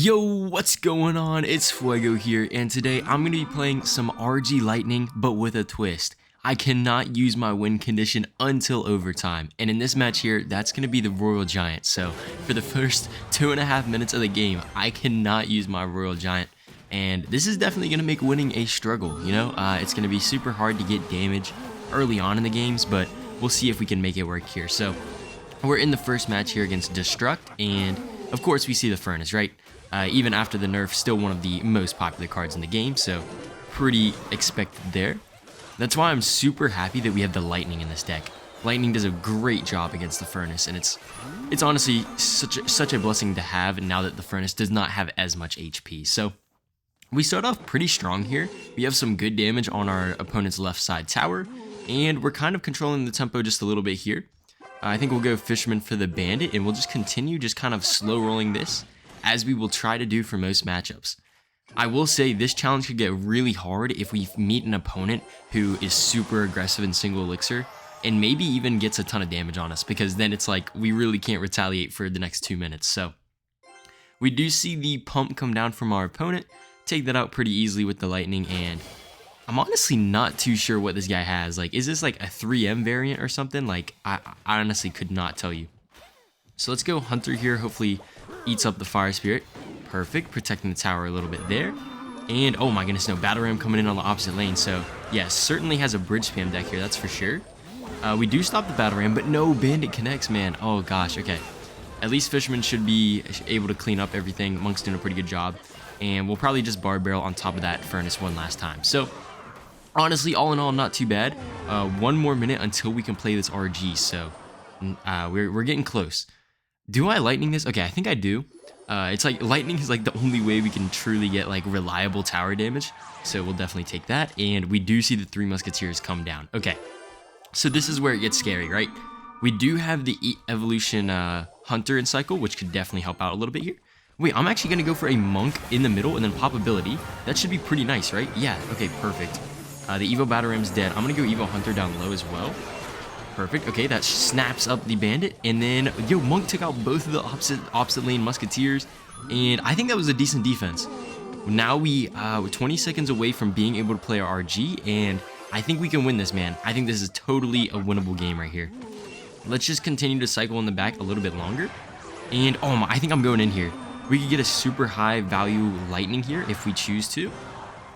Yo, what's going on? It's Fuego here, and today I'm going to be playing some RG Lightning, but with a twist. I cannot use my win condition until overtime, and in this match here, that's going to be the Royal Giant. So, for the first 2.5 minutes of the game, I cannot use my Royal Giant, and this is definitely going to make winning a struggle, you know? It's going to be super hard to get damage early on in the games, but we'll see if we can make it work here. So, we're in the first match here against Destruct, and of course we see the Furnace, right? Even after the nerf, still one of the most popular cards in the game, so pretty expected there. That's why I'm super happy that we have the Lightning in this deck. Lightning does a great job against the Furnace, and it's honestly such a blessing to have now that the Furnace does not have as much HP. So we start off pretty strong here. We have some good damage on our opponent's left side tower, and we're kind of controlling the tempo just a little bit here. I think we'll go Fisherman for the Bandit, and we'll just continue just kind of slow rolling this, as we will try to do for most matchups. I will say this challenge could get really hard if we meet an opponent who is super aggressive in single elixir and maybe even gets a ton of damage on us, because then it's like we really can't retaliate for the next 2 minutes. So we do see the pump come down from our opponent, take that out pretty easily with the Lightning, and I'm honestly not too sure what this guy has. Like, is this like a 3M variant or something? Like, I honestly could not tell you. So let's go Hunter here, hopefully eats up the Fire Spirit. Perfect, protecting the tower a little bit there. And oh my goodness, no, Battle Ram coming in on the opposite lane. So yeah, certainly has a Bridgespam deck here, that's for sure. We do stop the Battle Ram, but no, Bandit connects, man. Oh gosh, okay. At least Fisherman should be able to clean up everything. Monk's doing a pretty good job. And we'll probably just Bar Barrel on top of that Furnace one last time. So honestly, all in all, not too bad. 1 more minute until we can play this RG, so we're getting close. Do I Lightning this? Okay, I think I do. It's like Lightning is like the only way we can truly get like reliable tower damage, so we'll definitely take that. And we do see the 3 Musketeers come down. Okay, so this is where it gets scary, right? We do have the Evolution Hunter and Cycle, which could definitely help out a little bit here. Wait, I'm actually going to go for a Monk in the middle and then pop ability. That should be pretty nice, right? Yeah, okay, perfect. The Evo Battle Ram's dead. I'm going to go Evo Hunter down low as well. Perfect. Okay, that snaps up the Bandit, and then yo, Monk took out both of the opposite lane Musketeers, and I think that was a decent defense. Now we're 20 seconds away from being able to play our RG, and I think we can win this, man. I think this is totally a winnable game right here. Let's just continue to cycle in the back a little bit longer, and oh my, I think I'm going in here. We could get a super high value Lightning here if we choose to.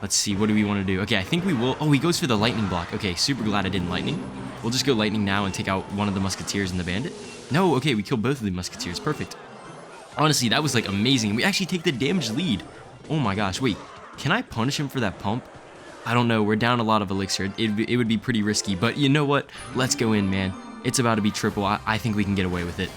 Let's see, what do we want to do? Okay, I think we will. Oh, he goes for the Lightning block. Okay, super glad I didn't Lightning. We'll just go Lightning now and take out one of the Musketeers and the Bandit. No, okay, we killed both of the Musketeers. Perfect. Honestly, that was like amazing. We actually take the damage lead. Oh my gosh, wait. Can I punish him for that pump? I don't know. We're down a lot of elixir. It would be pretty risky, but you know what? Let's go in, man. It's about to be triple. I think we can get away with it.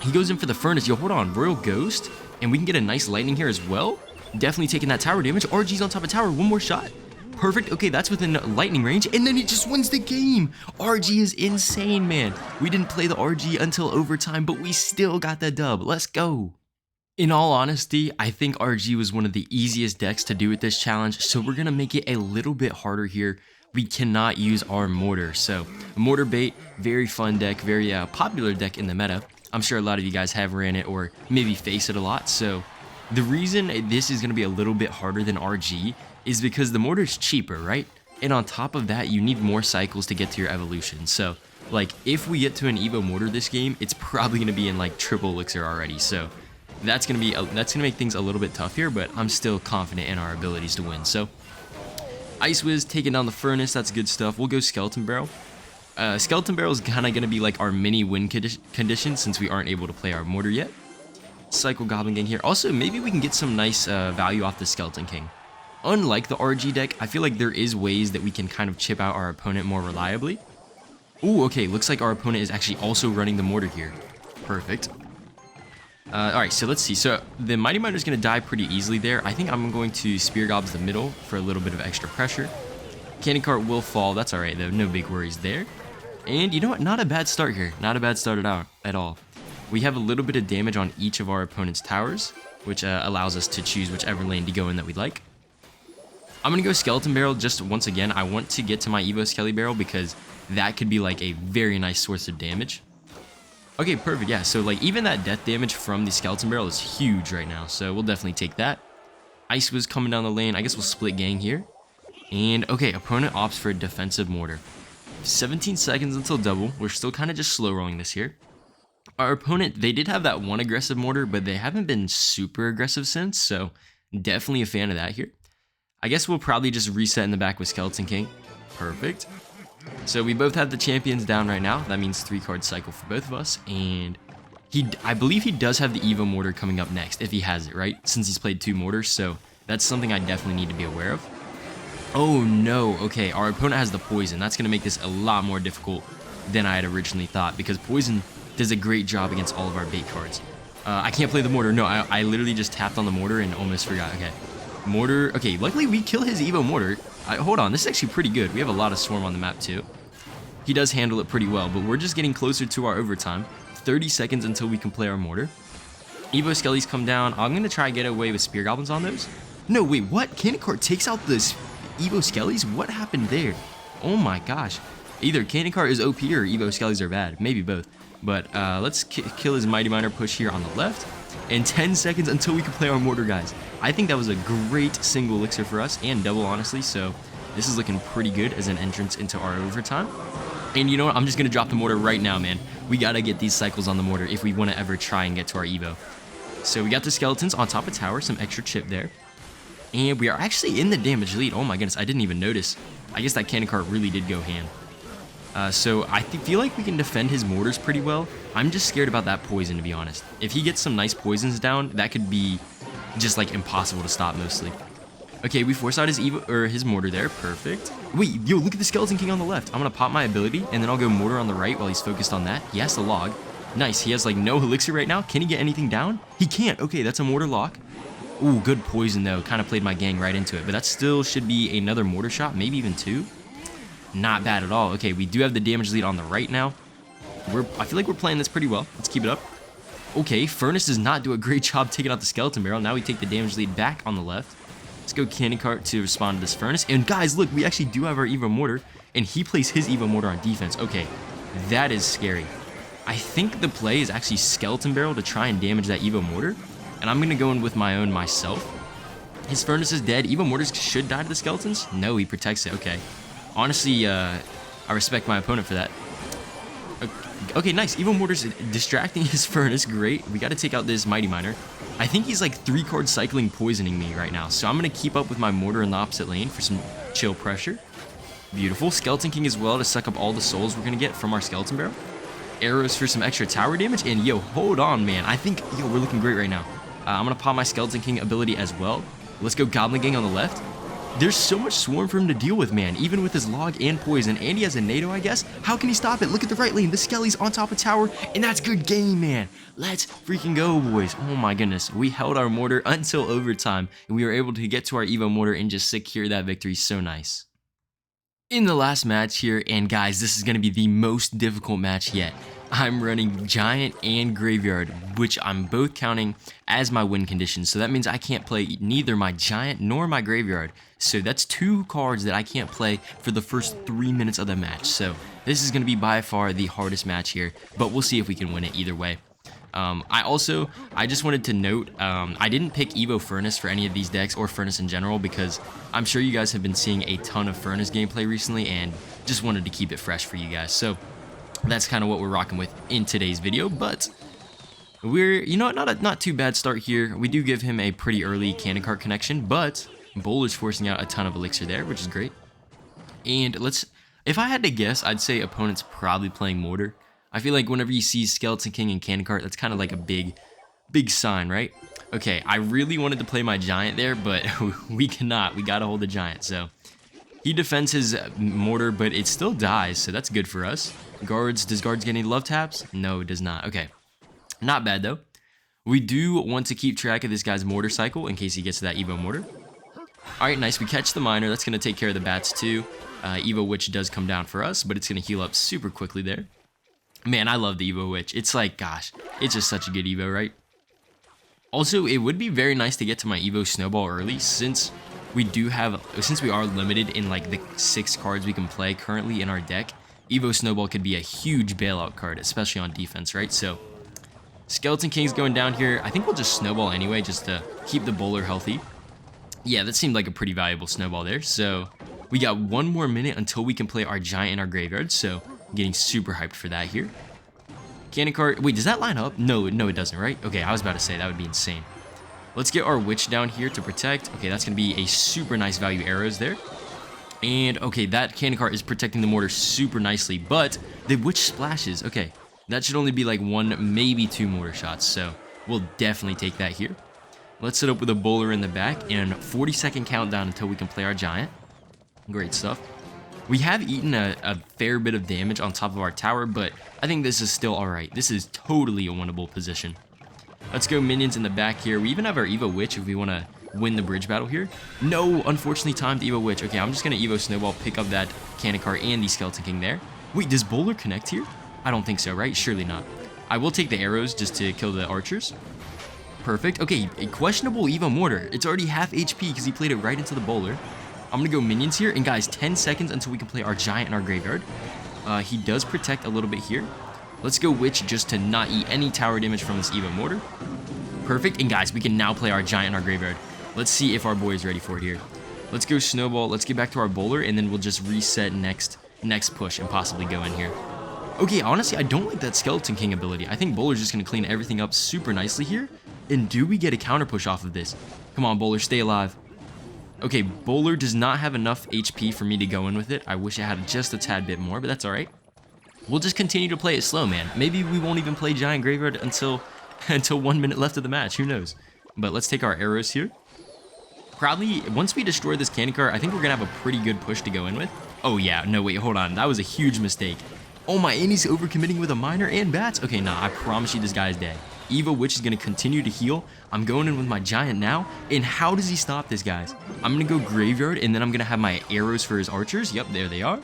He goes in for the Furnace. Yo, hold on. Royal Ghost, and we can get a nice Lightning here as well. Definitely taking that tower damage. RG's on top of tower. One more shot. Perfect. Okay, that's within Lightning range, and then it just wins the game. RG is insane, man. We didn't play the RG until overtime, but we still got the dub. Let's go. In all honesty, I think RG was one of the easiest decks to do with this challenge, so we're going to make it a little bit harder here. We cannot use our Mortar. So, Mortar Bait, very fun deck, very popular deck in the meta. I'm sure a lot of you guys have ran it or maybe face it a lot, so the reason this is going to be a little bit harder than RG is because the Mortar is cheaper, right? And on top of that, you need more cycles to get to your evolution. So, like, if we get to an Evo Mortar this game, it's probably going to be in, like, triple elixir already. So, that's going to make things a little bit tough here, but I'm still confident in our abilities to win. So, Ice Wiz taking down the Furnace, that's good stuff. We'll go Skeleton Barrel. Skeleton Barrel is kind of going to be, like, our mini win condition since we aren't able to play our Mortar yet. Cycle Goblin Gang here. Also, maybe we can get some nice value off the Skeleton King. Unlike the RG deck, I feel like there is ways that we can kind of chip out our opponent more reliably. Ooh, okay, looks like our opponent is actually also running the Mortar here. Perfect. Alright, so let's see. So the Mighty Miner is going to die pretty easily there. I think I'm going to Spear Gobs the middle for a little bit of extra pressure. Candy Cart will fall. That's alright though. No big worries there. And you know what? Not a bad start here. Not a bad start at all. We have a little bit of damage on each of our opponent's towers, which allows us to choose whichever lane to go in that we'd like. I'm going to go Skeleton Barrel just once again. I want to get to my Evo Skelly Barrel because that could be like a very nice source of damage. Okay, perfect. Yeah, so like even that death damage from the skeleton barrel is huge right now. So we'll definitely take that. Ice was coming down the lane. I guess we'll split gang here. And okay, opponent opts for a defensive mortar. 17 seconds until double. We're still kind of just slow rolling this here. Our opponent, they did have that one aggressive mortar, but they haven't been super aggressive since. So definitely a fan of that here. I guess we'll probably just reset in the back with Skeleton King. Perfect. So we both have the champions down right now. That means 3-card cycle for both of us. And I believe he does have the Evo mortar coming up next, if he has it, right? Since he's played 2 mortars, so that's something I definitely need to be aware of. Oh no, okay, our opponent has the poison. That's gonna make this a lot more difficult than I had originally thought, because poison does a great job against all of our bait cards. I can't play the mortar. No, I literally just tapped on the mortar and almost forgot. Okay, mortar. Okay, luckily we kill his Evo mortar. Hold on, this is actually pretty good. We have a lot of swarm on the map too. He does handle it pretty well, but we're just getting closer to our overtime. 30 seconds until we can play our mortar. Evo Skellies come down. I'm going to try and get away with Spear Goblins on those. No, wait, what? Cannon Cart takes out the Evo Skellies? What happened there? Oh my gosh. Either Cannon Cart is OP or Evo Skellies are bad. Maybe both. But let's kill his Mighty Miner push here on the left. And 10 seconds until we can play our mortar, guys. I think that was a great single elixir for us, and double, honestly. So this is looking pretty good as an entrance into our overtime. And you know what? I'm just going to drop the mortar right now, man. We got to get these cycles on the mortar if we want to ever try and get to our Evo. So we got the skeletons on top of tower, some extra chip there. And we are actually in the damage lead. Oh my goodness, I didn't even notice. I guess that cannon cart really did go ham. So I feel like we can defend his mortars pretty well. I'm just scared about that poison, to be honest. If he gets some nice poisons down, that could be just like impossible to stop mostly. Okay, we force out his Evo, or his mortar there. Perfect. Wait, yo, look at the Skeleton King on the left. I'm gonna pop my ability, and then I'll go mortar on the right while he's focused on that. He has the log. Nice, he has like no elixir right now. Can he get anything down? He can't. Okay, that's a mortar lock. Ooh, good poison though. Kind of played my gang right into it, but that still should be another mortar shot, maybe even 2. Not bad at all. Okay, we do have the damage lead on the right now. I feel like we're playing this pretty well. Let's keep it up. Okay, Furnace does not do a great job taking out the Skeleton Barrel. Now we take the damage lead back on the left. Let's go Cannon Cart to respond to this Furnace. And guys, look, we actually do have our Evo Mortar, and he plays his Evo Mortar on defense. Okay, that is scary. I think the play is actually Skeleton Barrel to try and damage that Evo Mortar, and I'm going to go in with my own myself. His Furnace is dead. Evo Mortars should die to the Skeletons. No, he protects it. Okay. Honestly, I respect my opponent for that. Okay, nice. Evo Mortar's distracting his Furnace. Great. We got to take out this Mighty Miner. I think he's like 3-card cycling poisoning me right now. So I'm going to keep up with my mortar in the opposite lane for some chill pressure. Beautiful. Skeleton King as well to suck up all the souls we're going to get from our Skeleton Barrel. Arrows for some extra tower damage. And yo, hold on, man. I think, yo, we're looking great right now. I'm going to pop my Skeleton King ability as well. Let's go Goblin Gang on the left. There's so much swarm for him to deal with, man. Even with his log and poison. And he has a NATO, I guess. How can he stop it? Look at the right lane. The Skelly's on top of tower. And that's good game, man. Let's freaking go, boys. Oh my goodness. We held our mortar until overtime. And we were able to get to our Evo mortar and just secure that victory. So nice. In the last match here, and guys, this is going to be the most difficult match yet. I'm running Giant and Graveyard, which I'm both counting as my win conditions. So that means I can't play neither my Giant nor my Graveyard. So that's 2 cards that I can't play for the first 3 minutes of the match. So this is going to be by far the hardest match here, but we'll see if we can win it either way. I just wanted to note, I didn't pick Evo Furnace for any of these decks or Furnace in general because I'm sure you guys have been seeing a ton of Furnace gameplay recently and just wanted to keep it fresh for you guys. So that's kind of what we're rocking with in today's video, but we're, you know, not too bad start here. We do give him a pretty early cannon cart connection, but Bowler's forcing out a ton of elixir there, which is great. And if I had to guess, I'd say opponent's probably playing Mortar. I feel like whenever you see Skeleton King and Cannon Cart, that's kind of like a big sign, right? Okay, I really wanted to play my Giant there, but we cannot. We gotta hold the Giant, so he defends his Mortar, but it still dies, so that's good for us. Guards, does Guards get any love taps? No, it does not. Okay, not bad though. We do want to keep track of this guy's Mortar Cycle in case he gets to that Evo Mortar. Alright, nice. We catch the Miner. That's going to take care of the bats too. Evo Witch does come down for us, but it's going to heal up super quickly there. Man, I love the Evo Witch. It's like, gosh, it's just such a good Evo, right? Also, it would be very nice to get to my Evo Snowball early since we are limited in like the 6 cards we can play currently in our deck. Evo Snowball could be a huge bailout card, especially on defense, right? So Skeleton King's going down here. I think we'll just Snowball anyway, just to keep the bowler healthy. Yeah, that seemed like a pretty valuable Snowball there. So we got 1 more minute until we can play our Giant in our graveyard. So I'm getting super hyped for that here. Cannon card. Wait, does that line up? No, it doesn't, right? Okay, I was about to say that would be insane. Let's get our Witch down here to protect. Okay, that's going to be a super nice value arrows there. And okay, that cannon cart is protecting the mortar super nicely, but the Witch splashes. Okay, that should only be like 1, maybe 2 mortar shots. So we'll definitely take that here. Let's set up with a bowler in the back and 40-second countdown until we can play our Giant. Great stuff. We have eaten a fair bit of damage on top of our tower, but I think this is still alright. This is totally a winnable position. Let's go minions in the back here. We even have our Evo Witch if we want to win the bridge battle here. No, unfortunately timed Evo Witch. Okay, I'm just going to Evo Snowball, pick up that Cannon Cart and the Skeleton King there. Wait, does Bowler connect here? I don't think so, right? Surely not. I will take the arrows just to kill the archers. Perfect. Okay, a questionable Evo Mortar. It's already half HP because he played it right into the Bowler. I'm going to go minions here. And guys, 10 seconds until we can play our Giant in our graveyard. He does protect a little bit here. Let's go Witch just to not eat any tower damage from this Evo Mortar. Perfect. And guys, we can now play our Giant in our graveyard. Let's see if our boy is ready for it here. Let's go Snowball. Let's get back to our Bowler. And then we'll just reset next push and possibly go in here. Okay, honestly, I don't like that Skeleton King ability. I think Bowler's just going to clean everything up super nicely here. And do we get a counter push off of this? Come on, Bowler, stay alive. Okay, Bowler does not have enough HP for me to go in with it. I wish I had just a tad bit more, but that's alright. We'll just continue to play it slow, man. Maybe we won't even play Giant Graveyard until 1 minute left of the match. Who knows? But let's take our arrows here. Probably, once we destroy this cannon cart, I think we're going to have a pretty good push to go in with. Oh, yeah. No, wait, hold on. That was a huge mistake. Oh, my, and he's overcommitting with a miner and bats. Okay, nah, I promise you this guy's dead. Evo Witch is going to continue to heal. I'm going in with my Giant now. And how does he stop this, guys? I'm going to go Graveyard, and then I'm going to have my arrows for his archers. Yep, there they are.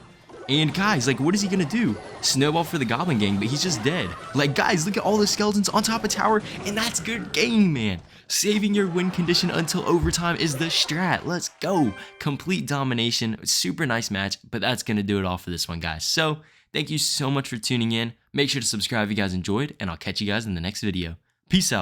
And guys, like, what is he going to do? Snowball for the Goblin Gang, but he's just dead. Like, guys, look at all the skeletons on top of tower, and that's good game, man. Saving your win condition until overtime is the strat. Let's go. Complete domination. Super nice match, but that's going to do it all for this one, guys. So, thank you so much for tuning in. Make sure to subscribe if you guys enjoyed, and I'll catch you guys in the next video. Peace out.